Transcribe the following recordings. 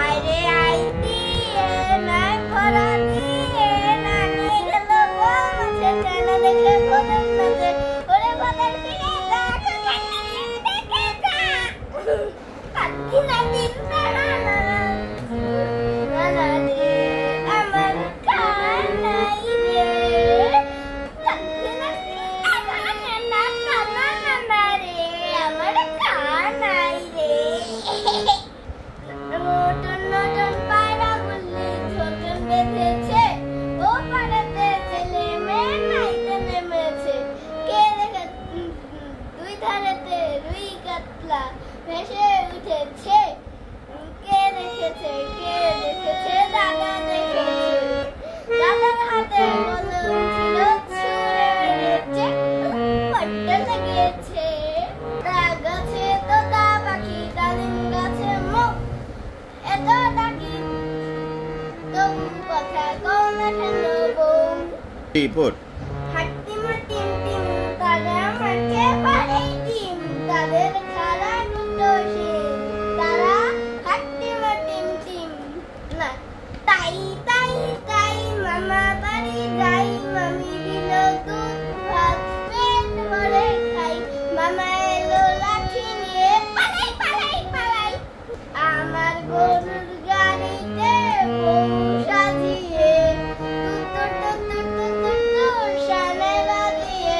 আরে আইতি নাই ভরা দিয়ে নানি গেল মাছে কেন দেখে বদল নজর ওরে বদল ফিরে যা দেখে যা কাকি না দিন না না রে আমার কানাই রে কাকি না না রে আমার কানাই রে নতুন নতুন পায়রা গুলি ছোটন বেঁধেছে ও পাড়াতে ছেলে মেয়ে নাইতে নেমেছে কে দেখে দুই ধারেতে রুই কাতলা ভেসে উঠেছে কে দেখেছে দাদা দেখেছে দাদার হাতে কলম ছিল ছুঁড়ে মেরেছে পট্ট লেগেছে তা গাছে তোতা পাখি ডালিম গাছে মুখ এত ডাকি তবু কথা কও না কেন বউ হাট্টিম টিম টিম তাদের মাঠে পারে টিম তাদের খেলা দুটো শিম তারা হাট্টিম টিম টিম না তাই তাই তাই মামা বাড়ি যাই মামি দিল দুধ ভাত পেট ভরে খাই মামা এলো লাঠি নিয়ে পালাই পালাই পালাই আমার গরুর গাড়িতে বউ সাজিয়ে সানে বাজিয়ে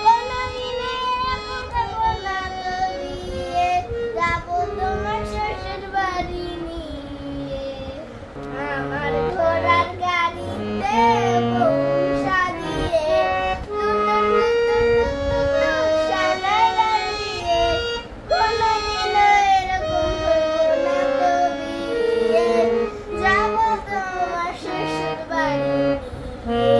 কোনদিনে এরকম করবো না তো দিয়ে যাবো তোমার শ্বশুর বাড়ি নিয়ে আমার ঘোড়ার গাড়িতে বউ সাজিয়ে সানে বাজিয়ে কোনদিনে এরকম করবো না তো দিয়ে যাবো তোমার শ্বশুর বাড়ি নিয়ে